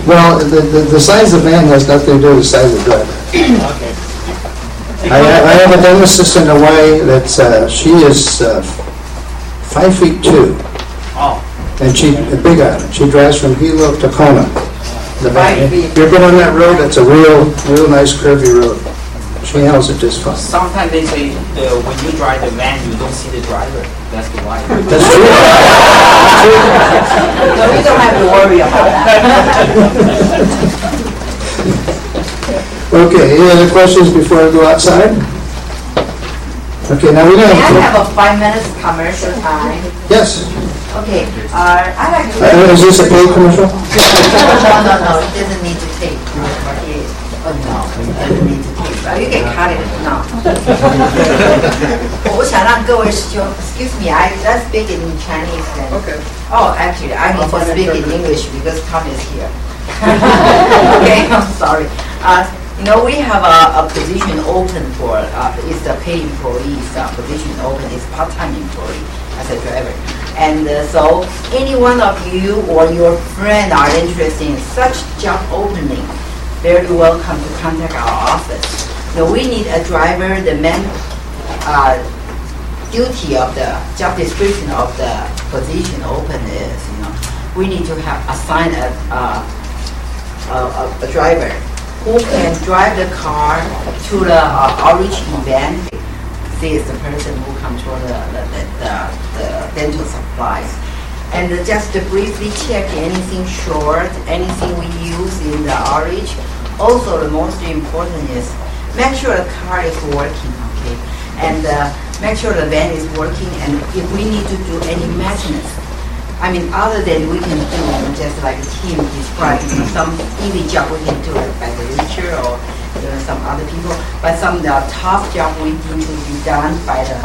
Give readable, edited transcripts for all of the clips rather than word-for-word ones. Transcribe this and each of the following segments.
Well, the size of the van has nothing to do with the size of the driver. Okay. I have a dental assistant in Hawaii that's, she is 5'2", Oh, and she, a big island. She drives from Hilo to Kona. The van. 5 feet. You ever been on that road? It's a real nice curvy road. She handles it just fine. sometimes they say when you drive the van, you don't see the driver. That's why. That's true. So we don't have to worry about that. Okay, any other questions before I go outside? Okay, now we May I don't have a 5 minutes commercial time? Yes. Okay, I'd like to... Is this a paid commercial? No, it doesn't need to take. Oh, no, it doesn't need to take. You can cut it now. 我想让各位师兄 excuse me, I speak in Chinese then. Okay. Oh, actually, I need to speak in English because Tom is here. Okay, I'm sorry. We have a position open for, it's a paid employee, position open is part-time employee as a driver. And so any one of you or your friend are interested in such job opening, very welcome to contact our office. We need a driver. The main duty of the job description of the position open is, we need to have assigned a driver who can drive the car to the outreach event. This is the person who controls the dental supplies. And just to briefly check anything short, anything we use in the outreach. Also, the most important is make sure the car is working, okay? And make sure the van is working, and if we need to do any maintenance, other than we can do, just like Tim described, some easy job we can do it by the reacher or some other people, but some of the tough job we need to be done by the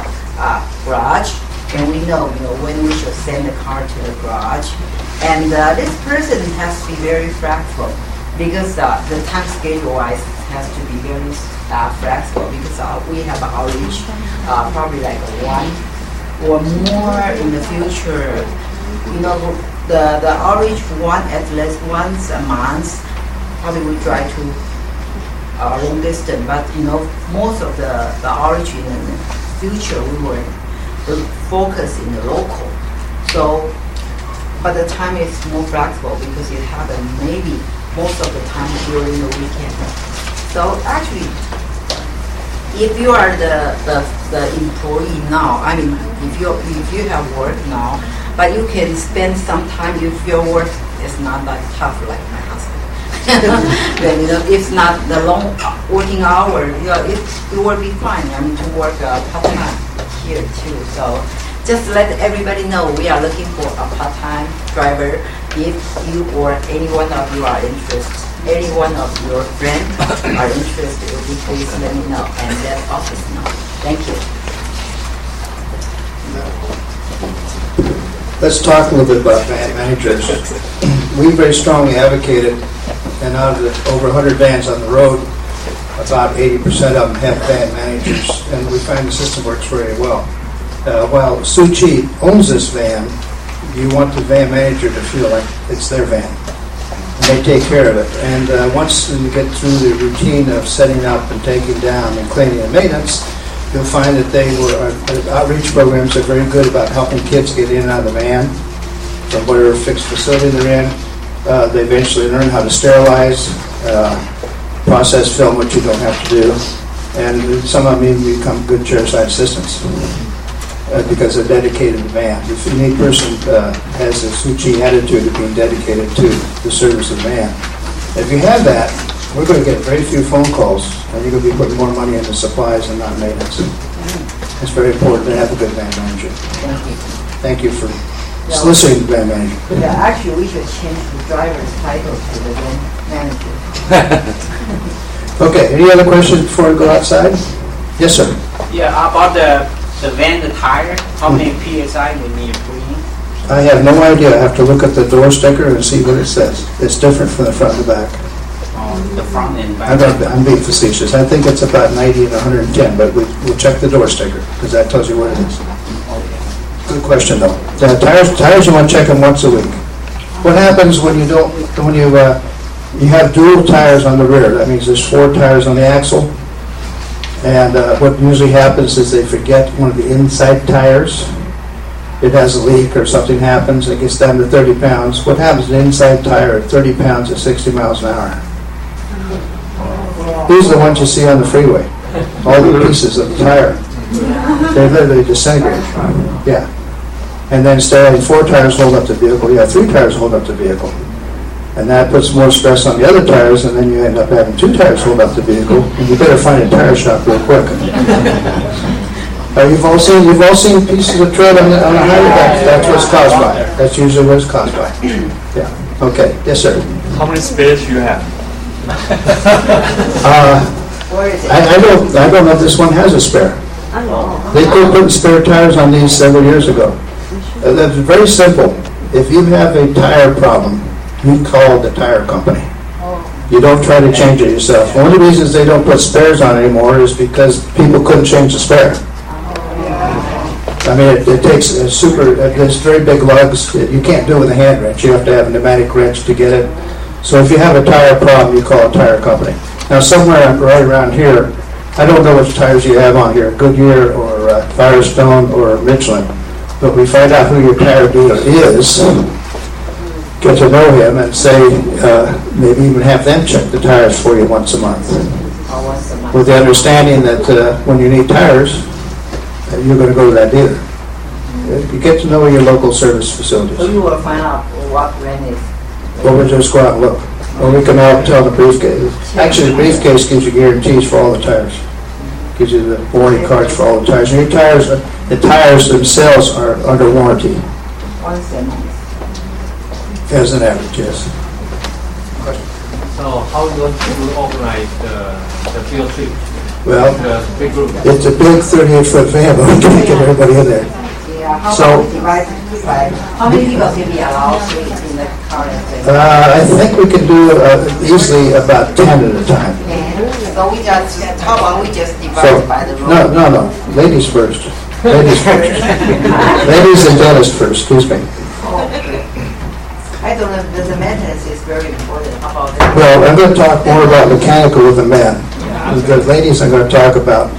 garage, and we know, when we should send the car to the garage. And this person has to be very flexible because the time schedule-wise has to be very flexible because we have outreach probably like one or more in the future. The outreach one at least once a month. Probably we try to long distance, but most of the outreach in the future we will focus in the local. So, but the time is more flexible because it happens maybe most of the time during the weekend. So actually, if you are the employee now, if you have work now, but you can spend some time if your work is not that tough like my husband. Then it's not the long working hour. It will be fine. To work part-time here too. So just let everybody know we are looking for a part-time driver. If you or any one of you are interested, any one of your friends are interested, would you please let me know and let office know. Thank you. Let's talk a little bit about van managers. We very strongly advocated, and out of the over 100 vans on the road, about 80% of them have van managers, and we find the system works very well. While Suu Kyi owns this van, you want the van manager to feel like it's their van. And they take care of it. And once you get through the routine of setting up and taking down and cleaning and maintenance, you'll find that outreach programs are very good about helping kids get in and out of the van from whatever fixed facility they're in. They eventually learn how to sterilize, process film, which you don't have to do. And some of them even become good chairside assistants because they're dedicated to the van. If any person has a Suu Kyi attitude of being dedicated to the service of the van, if you have that, we're going to get very few phone calls, and you're going to be putting more money into supplies and not maintenance. It's very important to have a good van manager. Thank you for soliciting the van manager. Yeah, actually, we should change the driver's title to the van manager. Okay, any other questions before we go outside? Yes, sir. Yeah, about the van, the tire, how many PSI we need to put in? I have no idea. I have to look at the door sticker and see what it says. It's different from the front and the back. The front and back. I'm being facetious. I think it's about 90 and 110, but we'll check the door sticker because that tells you what it is. Good question, though. The tires you want to check them once a week. what happens when you don't, when you have dual tires on the rear, that means there's 4 tires on the axle. And what usually happens is they forget one of the inside tires. It has a leak or something happens, it gets down to 30 pounds. What happens to an inside tire at 30 pounds at 60 miles an hour? These are the ones you see on the freeway. All the pieces of the tire. They literally disintegrate. Yeah. And then instead of having 4 tires hold up the vehicle, you have 3 tires hold up the vehicle. And that puts more stress on the other tires, and then you end up having 2 tires hold up the vehicle, and you better find a tire shop real quick. You've all seen pieces of tread on the highway. That's what it's caused by. That's usually what it's caused by. Yeah. Okay. Yes, sir. How many spares do you have? Where is it? I don't know if this one has a spare. They quit putting spare tires on these several years ago. That's very simple. If you have a tire problem, you call the tire company. You don't try to change it yourself. One of the reasons they don't put spares on anymore is because people couldn't change the spare. I mean, it takes there's very big lugs. You can't do it with a hand wrench. You have to have a pneumatic wrench to get it. So if you have a tire problem, you call a tire company. Now, somewhere right around here, I don't know which tires you have on here, Goodyear or Firestone or Michelin, but we find out who your tire dealer is, get to know him, and say, maybe even have them check the tires for you once a month. With the understanding that when you need tires, you're going to go to that dealer. You get to know your local service facilities. So you will find out what brand is. Or we just go out and look. Or we come out and tell the briefcase. Actually, the briefcase gives you guarantees for all the tires. Gives you the warranty cards for all the tires. And the tires themselves are under warranty. Once a month. As an average, yes. So how do you want to organize the field trip? Well, The big group? it's a big 38-foot van, but we can't get everybody in there. Yeah, how So- about divide it by, how many people can be allowed to in the car? I think we can do easily about 10 at a time. So we just, how about we just So, divide by the road? no. Ladies first. Ladies first. Ladies and dentists first, excuse me. I don't know, the maintenance is very important. How about that? Well, I'm going to talk more about mechanical with the men. The ladies, I'm going to talk about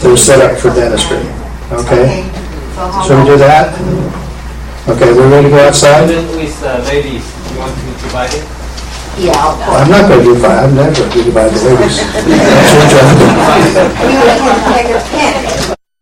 their setup for dentistry. Okay? So how Shall we do about- that? Okay, we're ready to go outside? Then with ladies, you want to divide it? Yeah. Well, I'm not going to divide, I'm never going to divide the ladies. That's your job. You can take a pen.